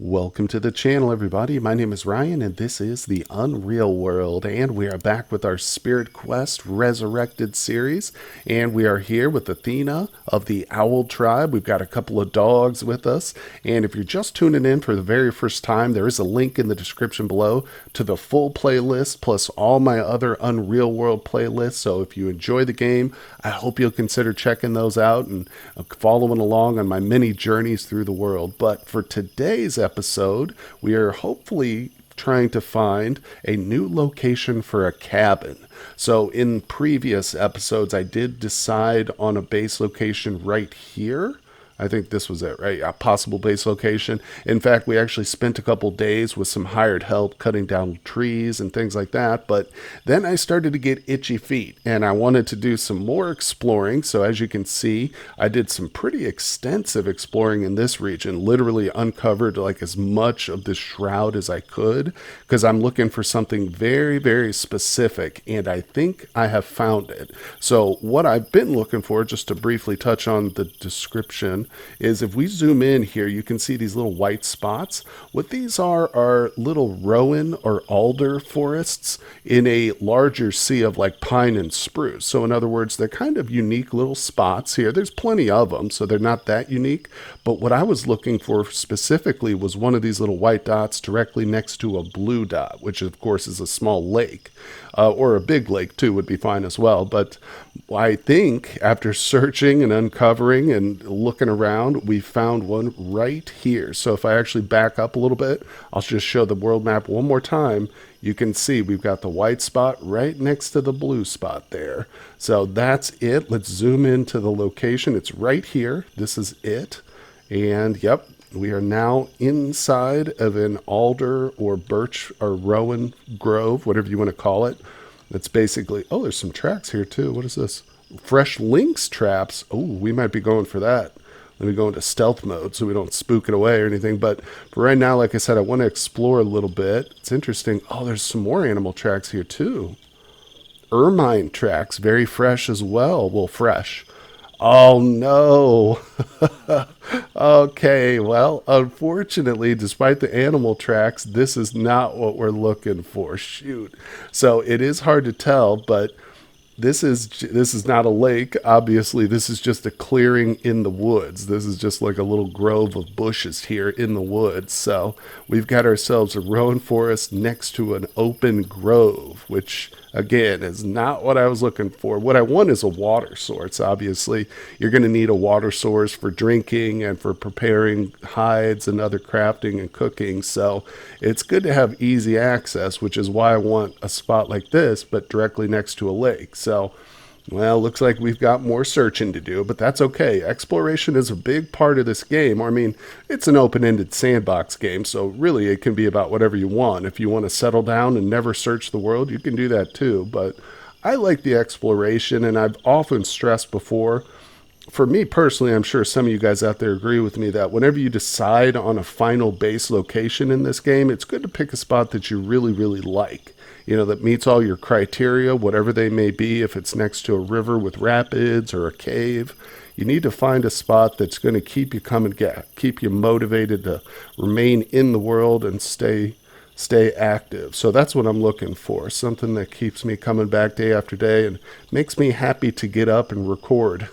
Welcome to the channel, everybody. My name is Ryan, and this is the Unreal World, and we are back with our Spirit Quest Resurrected series, and we are here with Athena of the Owl Tribe. We've got a couple of dogs with us, and if you're just tuning in for the very first time, there is a link in the description below to the full playlist, plus all my other Unreal World playlists, so if you enjoy the game, I hope you'll consider checking those out and following along on my many journeys through the world. But for today's episode, we are hopefully trying to find a new location for a cabin. So in previous episodes, I did decide on a base location right here. I think this was it, right? A possible base location. In fact, we actually spent a couple days with some hired help cutting down trees and things like that. But then I started to get itchy feet and I wanted to do some more exploring. So as you can see, I did some pretty extensive exploring in this region, literally uncovered like as much of the shroud as I could because I'm looking for something very, very specific. And I think I have found it. So what I've been looking for, just to briefly touch on the description, is if we zoom in here, you can see these little white spots. What these are little rowan or alder forests in a larger sea of like pine and spruce. So in other words, they're kind of unique little spots here. There's plenty of them, so they're not that unique. But what I was looking for specifically was one of these little white dots directly next to a blue dot, which of course is a small lake. Or a big lake too would be fine as well. But I think after searching and uncovering and looking around, we found one right here. So if I actually back up a little bit, I'll just show the world map one more time. You can see we've got the white spot right next to the blue spot there. So that's it. Let's zoom into the location. It's right here. This is it. And yep, we are now inside of an alder or birch or rowan grove, whatever you want to call it. That's basically, oh, there's some tracks here too. What is this? Fresh lynx traps. Oh, we might be going for that. Let me go into stealth mode so we don't spook it away or anything. But for right now, like I said, I want to explore a little bit. It's interesting. Oh, there's some more animal tracks here too. Ermine tracks, very fresh as well. Well, fresh. Oh no. Okay, well, unfortunately, despite the animal tracks, this is not what we're looking for. Shoot. So it is hard to tell, but this is not a lake. Obviously, this is just a clearing in the woods. This is just like a little grove of bushes here in the woods. So we've got ourselves a rowan forest next to an open grove, which again is not what I was looking for. What I want is a water source. Obviously, you're going to need a water source for drinking and for preparing hides and other crafting and cooking. So it's good to have easy access, which is why I want a spot like this, but directly next to a lake. So, well, looks like we've got more searching to do, but that's okay. Exploration is a big part of this game. I mean, it's an open-ended sandbox game, so really it can be about whatever you want. If you want to settle down and never search the world, you can do that too. But I like the exploration, and I've often stressed before, for me personally, I'm sure some of you guys out there agree with me that whenever you decide on a final base location in this game, it's good to pick a spot that you really, really like. You know, that meets all your criteria, whatever they may be. If it's next to a river with rapids or a cave, you need to find a spot that's going to keep you keep you motivated to remain in the world and stay active. So that's what I'm looking for, something that keeps me coming back day after day and makes me happy to get up and record.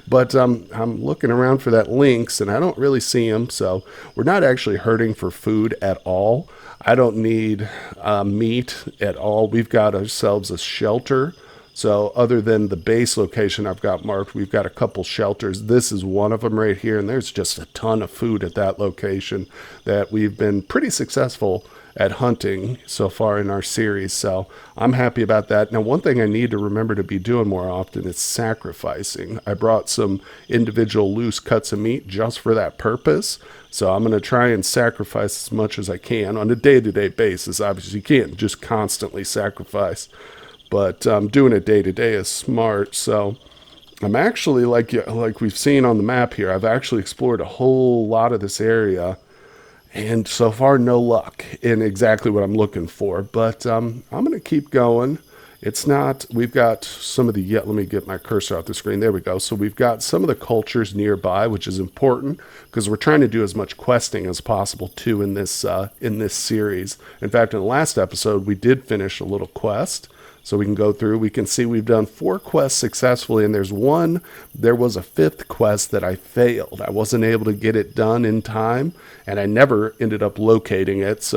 But I'm looking around for that lynx and I don't really see him, so we're not actually hurting for food at all. I don't need meat at all. We've got ourselves a shelter. So other than the base location I've got marked, we've got a couple shelters. This is one of them right here, and there's just a ton of food at that location that we've been pretty successful at hunting so far in our series. So I'm happy about that. Now, one thing I need to remember to be doing more often is sacrificing. I brought some individual loose cuts of meat just for that purpose. So I'm going to try and sacrifice as much as I can on a day-to-day basis. Obviously, you can't just constantly sacrifice, but doing it day-to-day is smart. So I'm actually, like we've seen on the map here, I've actually explored a whole lot of this area. And so far, no luck in exactly what I'm looking for. But I'm going to keep going. It's not, we've got some of the, yeah, let me get my cursor off the screen. There we go. So we've got some of the cultures nearby, which is important because we're trying to do as much questing as possible too in this series. In fact, in the last episode, we did finish a little quest. So we can go through, we can see we've done 4 quests successfully, and there was a 5th quest that I failed. I wasn't able to get it done in time, and I never ended up locating it.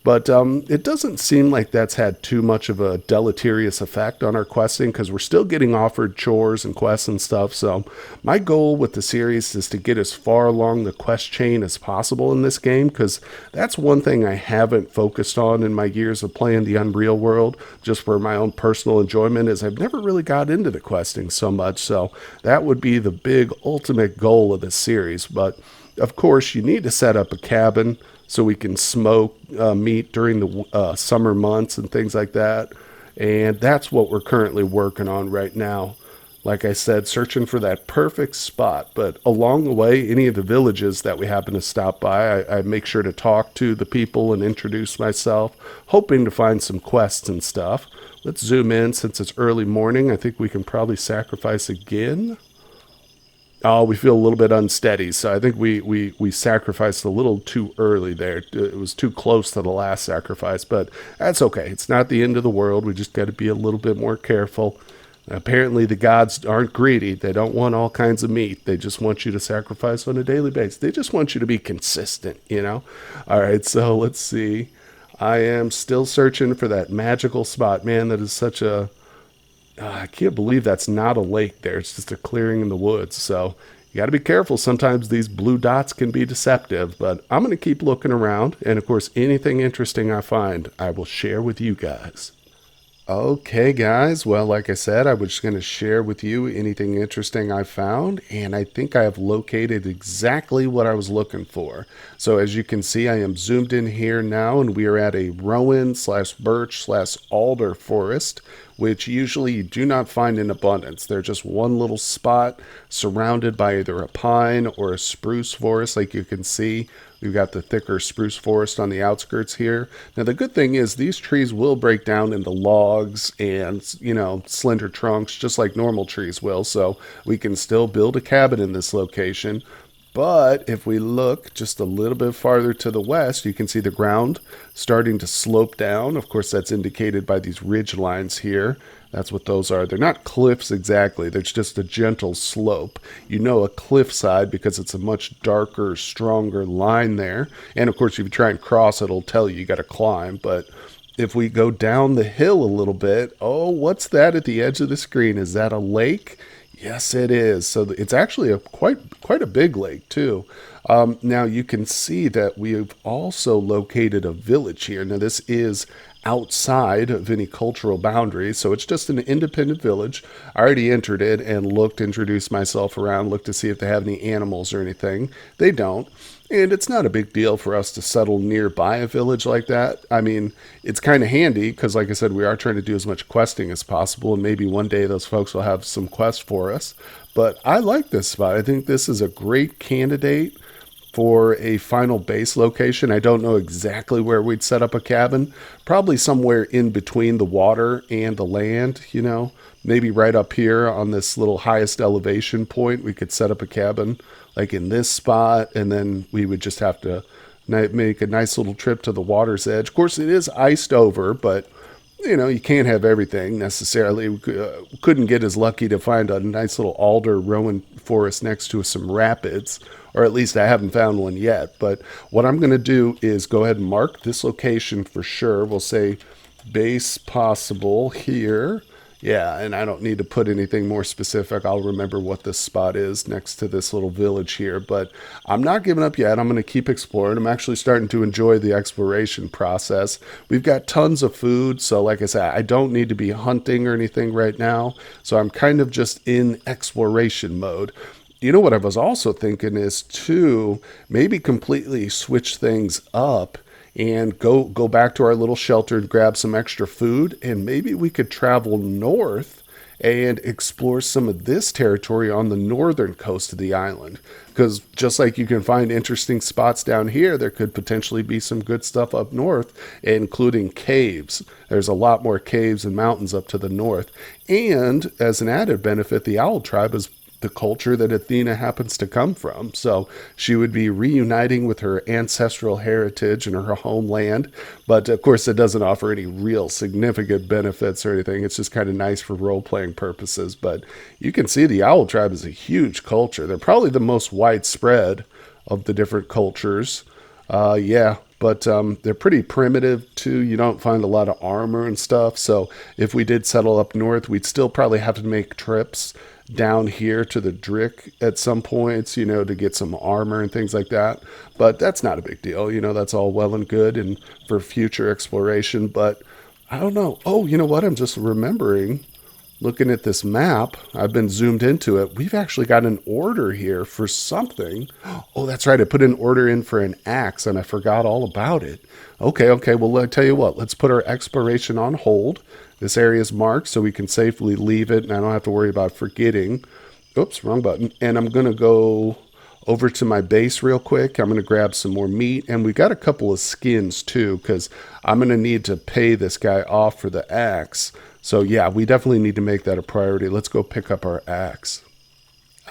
But it doesn't seem like that's had too much of a deleterious effect on our questing because we're still getting offered chores and quests and stuff. So my goal with the series is to get as far along the quest chain as possible in this game because that's one thing I haven't focused on in my years of playing the Unreal world, just for my own personal enjoyment, is I've never really got into the questing so much. So that would be the big ultimate goal of this series. But of course, you need to set up a cabin so we can smoke meat during the summer months and things like that. And that's what we're currently working on right now. Like I said, searching for that perfect spot. But along the way, any of the villages that we happen to stop by, I make sure to talk to the people and introduce myself, hoping to find some quests and stuff. Let's zoom in since it's early morning. I think we can probably sacrifice again. Oh, we feel a little bit unsteady, so I think we sacrificed a little too early there. It was too close to the last sacrifice, but that's okay. It's not the end of the world. We just got to be a little bit more careful. Apparently, the gods aren't greedy. They don't want all kinds of meat. They just want you to sacrifice on a daily basis. They just want you to be consistent, you know? All right, so let's see. I am still searching for that magical spot. Man, that is such a... I can't believe that's not a lake there. It's just a clearing in the woods. So you got to be careful. Sometimes these blue dots can be deceptive, but I'm going to keep looking around. And of course, anything interesting I find, I will share with you guys. Okay, guys. Well, like I said, I was just going to share with you anything interesting I found, and I think I have located exactly what I was looking for. So as you can see, I am zoomed in here now, and we are at a rowan / birch / alder forest, which usually you do not find in abundance. They're just one little spot surrounded by either a pine or a spruce forest, like you can see. We've got the thicker spruce forest on the outskirts here. Now, the good thing is these trees will break down into logs and, slender trunks, just like normal trees will. So we can still build a cabin in this location. But if we look just a little bit farther to the west, you can see the ground starting to slope down. Of course, that's indicated by these ridge lines here. That's what those are. They're not cliffs exactly. There's just a gentle slope. You know a cliffside because it's a much darker, stronger line there. And of course, if you try and cross it, it'll tell you got to climb. But if we go down the hill a little bit, oh, what's that at the edge of the screen? Is that a lake? Yes, it is. So it's actually a quite a big lake too. Now you can see that we've also located a village here. Now this is outside of any cultural boundaries, so it's just an independent village. I already entered it and introduced myself around, looked to see if they have any animals or anything. They don't. And it's not a big deal for us to settle nearby a village like that. I mean, it's kind of handy because, like I said, we are trying to do as much questing as possible, and maybe one day those folks will have some quests for us. But I like this spot. I think this is a great candidate for a final base location. I don't know exactly where we'd set up a cabin. Probably somewhere in between the water and the land, Maybe right up here on this little highest elevation point, we could set up a cabin like in this spot, and then we would just have to make a nice little trip to the water's edge. Of course, it is iced over, but you can't have everything necessarily. We couldn't get as lucky to find a nice little alder rowan forest next to some rapids, or at least I haven't found one yet. But what I'm going to do is go ahead and mark this location for sure. We'll say base possible here. Yeah, and I don't need to put anything more specific. I'll remember what this spot is next to this little village here. But I'm not giving up yet. I'm going to keep exploring. I'm actually starting to enjoy the exploration process. We've got tons of food. So like I said, I don't need to be hunting or anything right now. So I'm kind of just in exploration mode. You know what I was also thinking is to maybe completely switch things up and go back to our little shelter and grab some extra food, and maybe we could travel north and explore some of this territory on the northern coast of the island. Because just like you can find interesting spots down here, there could potentially be some good stuff up north, including caves. There's a lot more caves and mountains up to the north. And as an added benefit, the Owl Tribe is the culture that Athena happens to come from. So she would be reuniting with her ancestral heritage and her homeland. But of course, it doesn't offer any real significant benefits or anything. It's just kind of nice for role playing purposes. But you can see the Owl Tribe is a huge culture. They're probably the most widespread of the different cultures. Yeah. But they're pretty primitive too. You don't find a lot of armor and stuff. So if we did settle up north, we'd still probably have to make trips down here to the Drick at some points, to get some armor and things like that. But that's not a big deal. That's all well and good and for future exploration. But I don't know. Oh, you know what? I'm just remembering, looking at this map, I've been zoomed into it. We've actually got an order here for something. Oh, that's right. I put an order in for an axe and I forgot all about it. Okay. Well, I'll tell you what, let's put our exploration on hold. This area is marked so we can safely leave it and I don't have to worry about forgetting. Oops, wrong button. And I'm going to go over to my base real quick. I'm going to grab some more meat. And we got a couple of skins too, because I'm going to need to pay this guy off for the axe. So yeah, we definitely need to make that a priority. Let's go pick up our axe.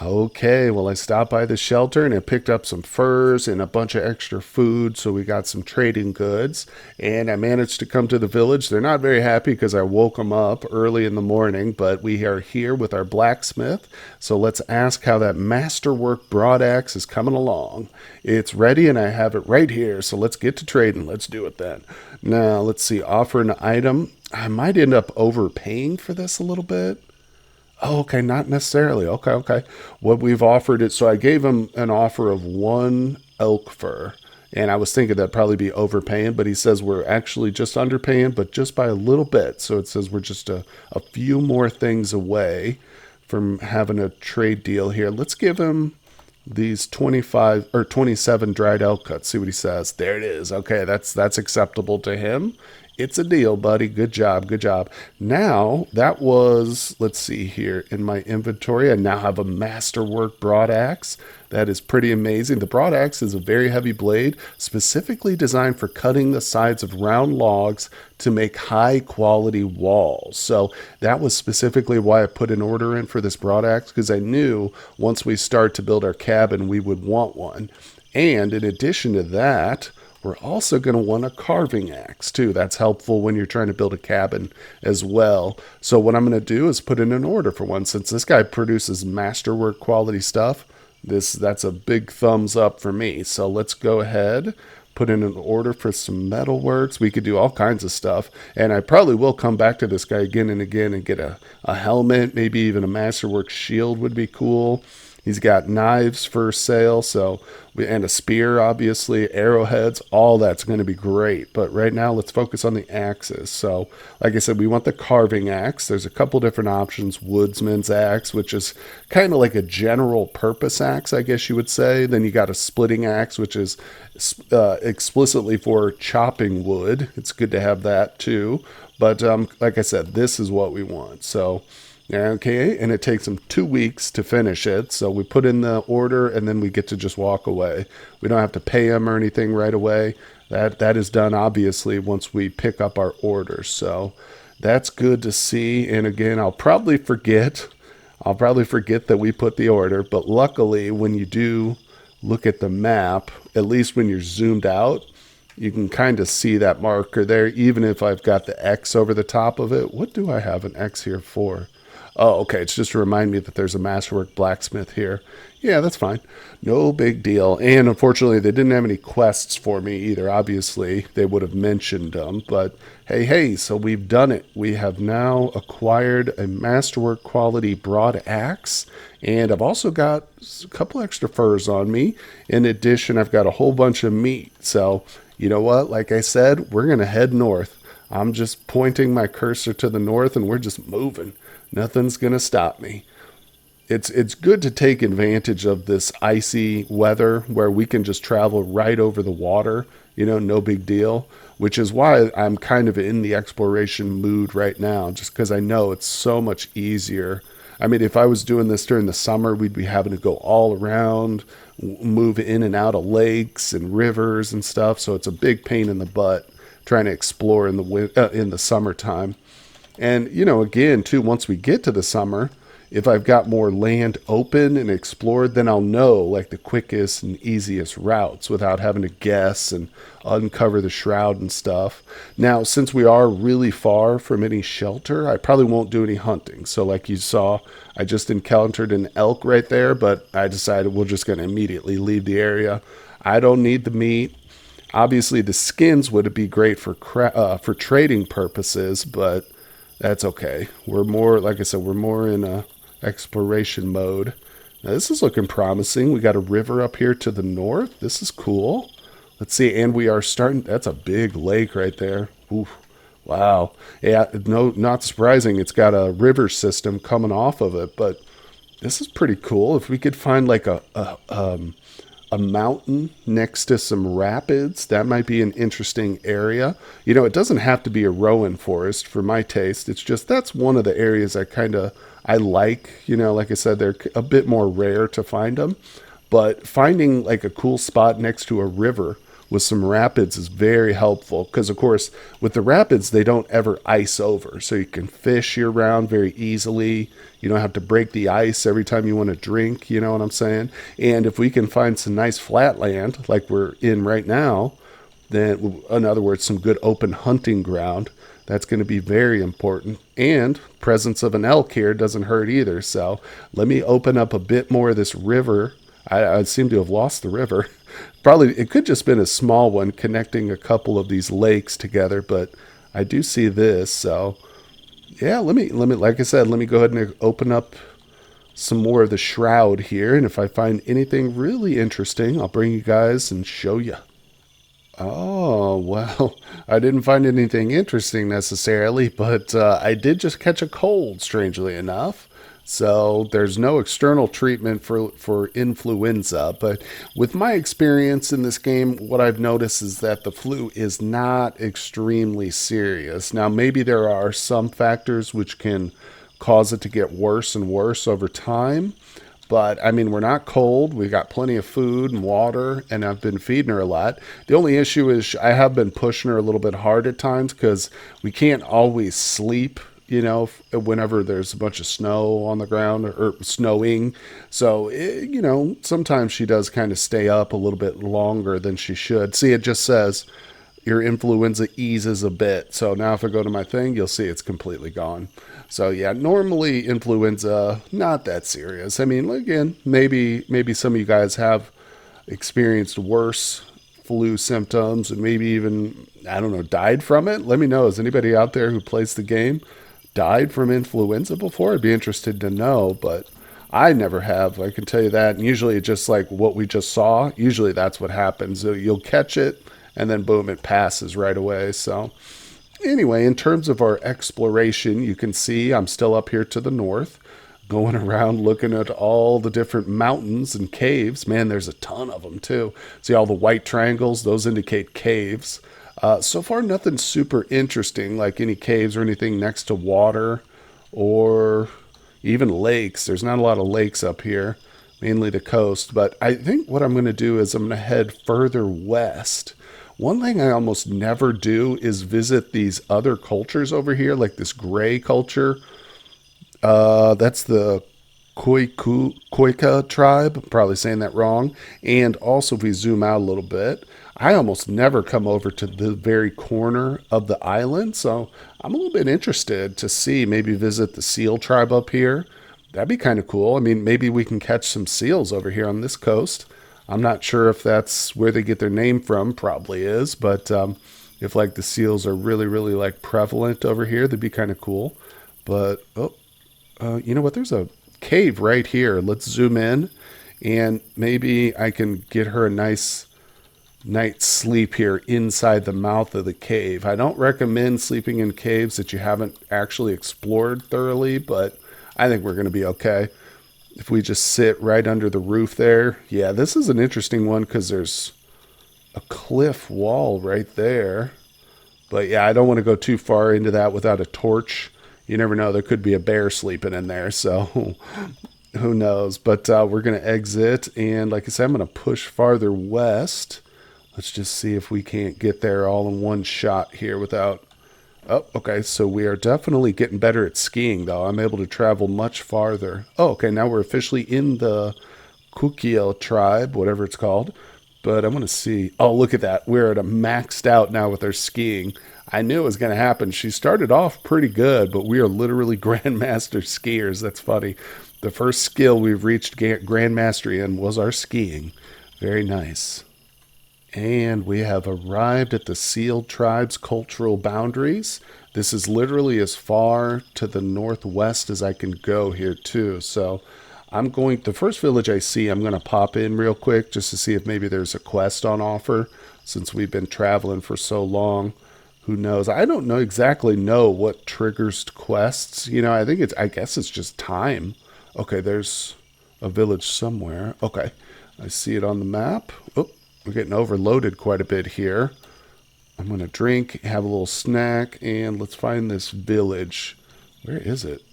Okay, well, I stopped by the shelter and I picked up some furs and a bunch of extra food, so we got some trading goods. And I managed to come to the village. They're not very happy because I woke them up early in the morning, but we are here with our blacksmith. So let's ask how that masterwork broadaxe is coming along. It's ready and I have it right here, so let's get to trading. Let's do it then. Now, let's see, offer an item. I might end up overpaying for this a little bit. Oh, okay, not necessarily. Okay. What we've offered it, so I gave him an offer of 1 elk fur, and I was thinking that'd probably be overpaying, but he says we're actually just underpaying, but just by a little bit. So it says we're just a few more things away from having a trade deal here. Let's give him these 25 or 27 dried elk cuts. See what he says. There it is. Okay, that's acceptable to him. It's a deal, buddy. Good job. Now, that was, let's see here, in my inventory, I now have a masterwork broadaxe. That is pretty amazing. The broadaxe is a very heavy blade, specifically designed for cutting the sides of round logs to make high-quality walls. So that was specifically why I put an order in for this broadaxe, because I knew once we start to build our cabin, we would want one. And in addition to that, we're also going to want a carving axe too. That's helpful when you're trying to build a cabin as well. So what I'm going to do is put in an order for one. Since this guy produces masterwork quality stuff, that's a big thumbs up for me. So let's go ahead, put in an order for some metalworks. We could do all kinds of stuff. And I probably will come back to this guy again and again and get a helmet, maybe even a masterwork shield would be cool. He's got knives for sale, and a spear, obviously, arrowheads, all that's going to be great. But right now, let's focus on the axes. So, like I said, we want the carving axe. There's a couple different options. Woodsman's axe, which is kind of like a general purpose axe, I guess you would say. Then you got a splitting axe, which is explicitly for chopping wood. It's good to have that too. But like I said, this is what we want. So, okay, and it takes them 2 weeks to finish it. So we put in the order and then we get to just walk away. We don't have to pay them or anything right away. That is done, obviously, once we pick up our order. So that's good to see. And again, I'll probably forget that we put the order. But luckily, when you do look at the map, at least when you're zoomed out, you can kind of see that marker there, even if I've got the X over the top of it. What do I have an X here for? Oh, okay. It's just to remind me that there's a masterwork blacksmith here. Yeah, that's fine. No big deal. And unfortunately, they didn't have any quests for me either. Obviously, they would have mentioned them. But hey, so we've done it. We have now acquired a masterwork quality broad axe. And I've also got a couple extra furs on me. In addition, I've got a whole bunch of meat. So, you know what? Like I said, we're going to head north. I'm just pointing my cursor to the north and we're just moving. Nothing's going to stop me. it's good to take advantage of this icy weather where we can just travel right over the water, no big deal, which is why I'm kind of in the exploration mood right now, just because I know it's so much easier. I mean, if I was doing this during the summer, we'd be having to go all around, move in and out of lakes and rivers and stuff. So it's a big pain in the butt trying to explore in the summertime. And again, too, once we get to the summer, if I've got more land open and explored, then I'll know like the quickest and easiest routes without having to guess and uncover the shroud and stuff. Now, since we are really far from any shelter, I probably won't do any hunting. So like you saw, I just encountered an elk right there, but I decided we're just going to immediately leave the area. I don't need the meat. Obviously, the skins would be great for trading purposes, but that's okay. We're more, like I said, we're more in a exploration mode. Now, this is looking promising. We got a river up here to the north. This is cool. Let's see, and we are starting. That's a big lake right there. Ooh, wow. Yeah, no, not surprising. It's got a river system coming off of it, but this is pretty cool. If we could find like a mountain next to some rapids, that might be an interesting area. It doesn't have to be a rowan forest for my taste. It's just that's one of the areas I like. Like I said, they're a bit more rare to find them, but finding like a cool spot next to a river with some rapids is very helpful because, of course, with the rapids, they don't ever ice over. So you can fish year round very easily. You don't have to break the ice every time you want to drink. You know what I'm saying? And if we can find some nice flat land like we're in right now, then, in other words, some good open hunting ground, that's going to be very important. And presence of an elk here doesn't hurt either. So let me open up a bit more of this river. I seem to have lost the river. Probably it could just been a small one connecting a couple of these lakes together, but I do see this. So yeah, let me like I said, let me go ahead and open up some more of the shroud here, and if I find anything really interesting, I'll bring you guys and show you. Oh, well, I didn't find anything interesting necessarily, but I did just catch a cold, strangely enough. So there's no external treatment for influenza. But with my experience in this game, what I've noticed is that the flu is not extremely serious. Now, maybe there are some factors which can cause it to get worse and worse over time. But I mean, we're not cold. We've got plenty of food and water, and I've been feeding her a lot. The only issue is I have been pushing her a little bit hard at times because we can't always sleep, whenever there's a bunch of snow on the ground or snowing. So, sometimes she does kind of stay up a little bit longer than she should. See, it just says your influenza eases a bit. So now if I go to my thing, you'll see it's completely gone. So yeah, normally influenza, not that serious. I mean, again, maybe some of you guys have experienced worse flu symptoms and maybe even, I don't know, died from it. Let me know. Is anybody out there who plays the game died from influenza before? I'd be interested to know, but I never have. I can tell you that. And usually just like what we just saw, usually that's what happens. You'll catch it and then boom, it passes right away. So anyway, in terms of our exploration, you can see I'm still up here to the north, going around looking at all the different mountains and caves. Man, there's a ton of them too. See all the white triangles? Those indicate caves. So far, nothing super interesting, like any caves or anything next to water or even lakes. There's not a lot of lakes up here, mainly the coast. But I think what I'm going to do is I'm going to head further west. One thing I almost never do is visit these other cultures over here, like this gray culture. That's the Khoika tribe. I'm probably saying that wrong. And also, if we zoom out a little bit, I almost never come over to the very corner of the island. So I'm a little bit interested to see, maybe visit the seal tribe up here. That'd be kind of cool. I mean, maybe we can catch some seals over here on this coast. I'm not sure if that's where they get their name from. Probably is. But if like the seals are really, really like prevalent over here, that'd be kind of cool. But, you know what? There's a cave right here. Let's zoom in and maybe I can get her a nice night's sleep here inside the mouth of the cave. I don't recommend sleeping in caves that you haven't actually explored thoroughly, but I think we're going to be okay. If we just sit right under the roof there. Yeah, this is an interesting one because there's a cliff wall right there. But yeah, I don't want to go too far into that without a torch. You never know. There could be a bear sleeping in there. So who knows? But we're going to exit. And like I said, I'm going to push farther west. Let's just see if we can't get there all in one shot here without... Oh, okay. So we are definitely getting better at skiing, though. I'm able to travel much farther. Oh, okay. Now we're officially in the Kukiel tribe, whatever it's called. But I'm going to see. Oh, look at that. We're at a maxed out now with our skiing. I knew it was going to happen. She started off pretty good, but we are literally grandmaster skiers. That's funny. The first skill we've reached grandmastery in was our skiing. Very nice. And we have arrived at the Seal Tribe's cultural boundaries. This is literally as far to the northwest as I can go here, too. So the first village I see, I'm going to pop in real quick just to see if maybe there's a quest on offer since we've been traveling for so long. Who knows? I don't exactly know what triggers quests. I guess it's just time. Okay, there's a village somewhere. Okay, I see it on the map. Oh, we're getting overloaded quite a bit here. I'm going to drink, have a little snack, and let's find this village. Where is it?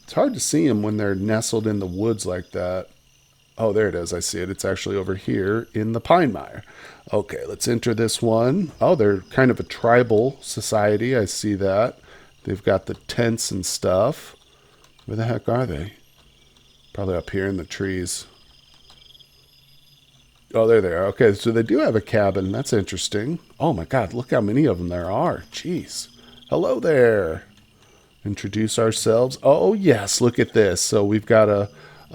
It's hard to see them when they're nestled in the woods like that. Oh, there it is. I see it. It's actually over here in the pine mire. Okay, let's enter this one. Oh, they're kind of a tribal society. I see that. They've got the tents and stuff. Where the heck are they? Probably up here in the trees. Oh, there they are. Okay, so they do have a cabin. That's interesting. Oh my God, look how many of them there are. Jeez. Hello there. Introduce ourselves. Oh, yes, look at this. So we've got a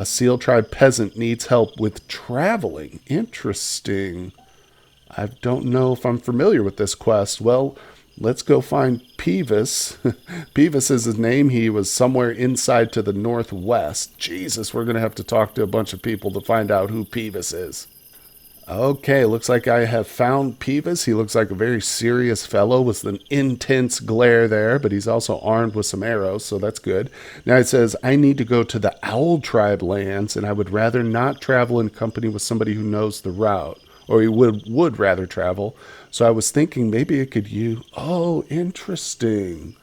Seal Tribe peasant needs help with traveling. Interesting. I don't know if I'm familiar with this quest. Well, let's go find Peevis. Peevis is his name. He was somewhere inside to the northwest. Jesus, we're going to have to talk to a bunch of people to find out who Peevis is. Okay, looks like I have found Peevis. He looks like a very serious fellow with an intense glare there, but he's also armed with some arrows, so that's good. Now it says, I need to go to the Owl Tribe lands, and I would rather not travel in company with somebody who knows the route, or he would rather travel. So I was thinking maybe it could use... Oh, interesting.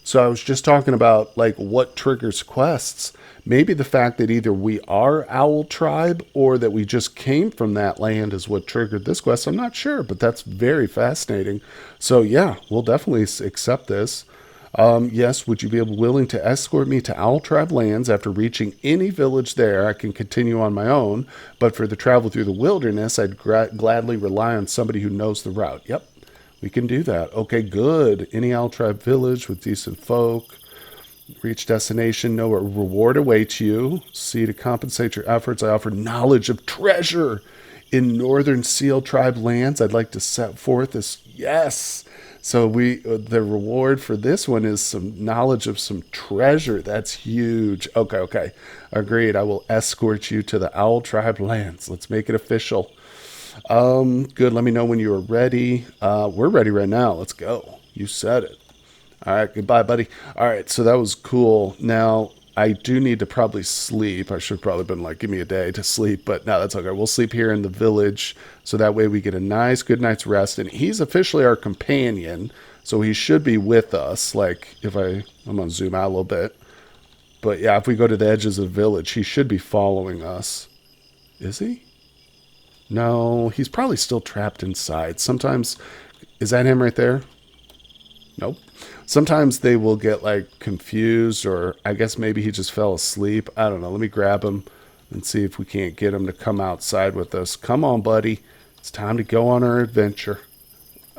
So I was just talking about, like, what triggers quests. Maybe the fact that either we are Owl Tribe or that we just came from that land is what triggered this quest. I'm not sure, but that's very fascinating. So yeah, we'll definitely accept this. Yes, would you be willing to escort me to Owl Tribe lands? After reaching any village there, I can continue on my own. But for the travel through the wilderness, I'd gladly rely on somebody who knows the route. Yep, we can do that. Okay, good. Any Owl Tribe village with decent folk. Reach destination, no reward awaits you. See, to compensate your efforts, I offer knowledge of treasure in northern Seal Tribe lands. I'd like to set forth this. Yes. So the reward for this one is some knowledge of some treasure. That's huge. Okay. Agreed. I will escort you to the Owl Tribe lands. Let's make it official. Good. Let me know when you are ready. We're ready right now. Let's go. You said it. All right, goodbye, buddy. All right, so that was cool. Now, I do need to probably sleep. I should have probably been like, give me a day to sleep, but no, that's okay. We'll sleep here in the village, so that way we get a nice, good night's rest. And he's officially our companion, so he should be with us. Like, I'm going to zoom out a little bit. But yeah, if we go to the edges of the village, he should be following us. Is he? No, he's probably still trapped inside. Sometimes, is that him right there? Nope. Sometimes they will get like confused, or I guess maybe he just fell asleep. I don't know. Let me grab him and see if we can't get him to come outside with us. Come on, buddy. It's time to go on our adventure.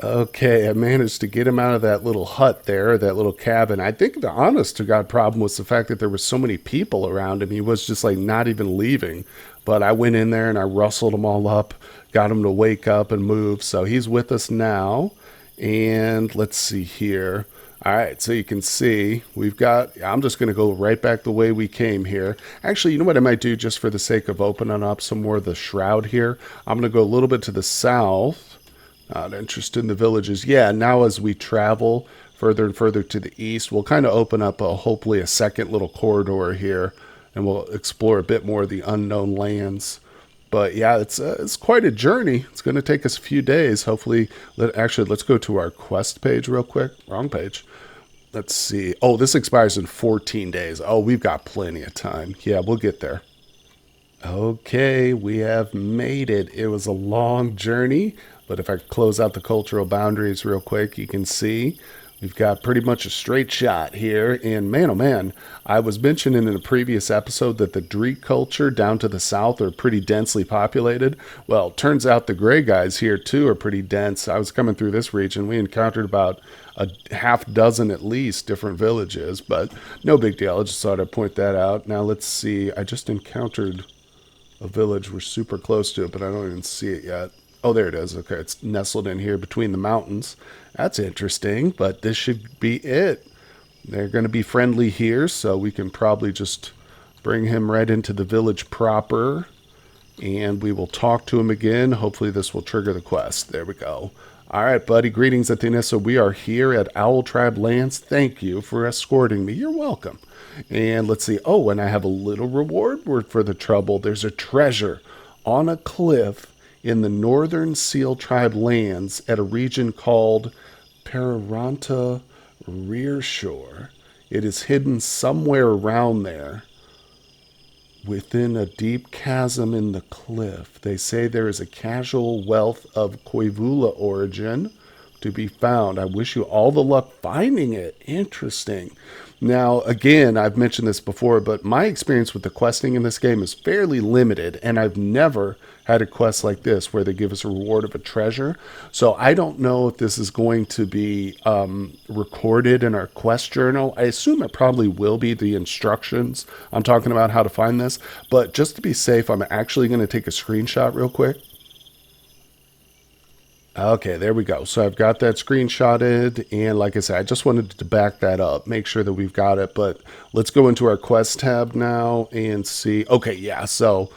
Okay, I managed to get him out of that little hut there, that little cabin. I think the honest to God problem was the fact that there were so many people around him. He was just like not even leaving. But I went in there and I rustled them all up, got him to wake up and move. So he's with us now. And let's see here. All right, so you can see I'm just going to go right back the way we came here. Actually, you know what I might do just for the sake of opening up some more of the shroud here? I'm going to go a little bit to the south. Not interested in the villages. Yeah, now as we travel further and further to the east, we'll kind of open up hopefully a second little corridor here and we'll explore a bit more of the unknown lands. But yeah, it's quite a journey. It's going to take us a few days. Hopefully, let's go to our quest page real quick. Wrong page. Let's see. Oh, this expires in 14 days. Oh, we've got plenty of time. Yeah, we'll get there. Okay, we have made it. It was a long journey, but if I close out the cultural boundaries real quick, you can see we've got pretty much a straight shot here. And man, oh man, I was mentioning in a previous episode that the Greek culture down to the south are pretty densely populated. Well, turns out the gray guys here too are pretty dense. I was coming through this region. We encountered about a half dozen at least different villages, but no big deal. I just thought I'd point that out. Now let's see. I just encountered a village. We're super close to it, but I don't even see it yet. Oh, there it is. Okay, it's nestled in here between the mountains. That's interesting, but this should be it. They're going to be friendly here, so we can probably just bring him right into the village proper, and we will talk to him again. Hopefully this will trigger the quest. There we go. All right, buddy. Greetings, Athena. So we are here at Owl Tribe Lands. Thank you for escorting me. You're welcome. And let's see. Oh, and I have a little reward for the trouble. There's a treasure on a cliff in the northern Seal Tribe lands at a region called Pariranta Rearshore. It is hidden somewhere around there within a deep chasm in the cliff. They say there is a casual wealth of Koivula origin to be found. I wish you all the luck finding it. Interesting. Now, again, I've mentioned this before, but my experience with the questing in this game is fairly limited, and I've never had a quest like this where they give us a reward of a treasure. So I don't know if this is going to be recorded in our quest journal. I assume it probably will be the instructions. I'm talking about how to find this, but just to be safe, I'm actually going to take a screenshot real quick. Okay, there we go. So I've got that screenshotted, and like I said, I just wanted to back that up, make sure that we've got it. But let's go into our quest tab now and see. Okay, yeah, so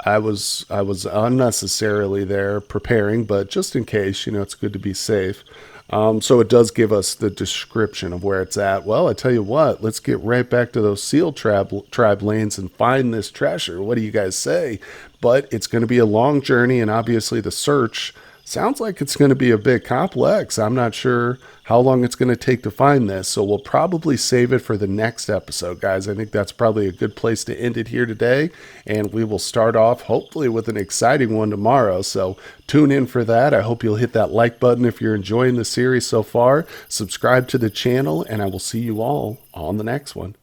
I was unnecessarily there preparing, but just in case, it's good to be safe. So it does give us the description of where it's at. Well, I tell you what, let's get right back to those Seal tribe lanes and find this treasure. What do you guys say? But it's going to be a long journey, and obviously the search sounds like it's going to be a bit complex. I'm not sure how long it's going to take to find this, so we'll probably save it for the next episode, guys. I think that's probably a good place to end it here today, and we will start off hopefully with an exciting one tomorrow, so tune in for that. I hope you'll hit that like button if you're enjoying the series so far, subscribe to the channel, and I will see you all on the next one.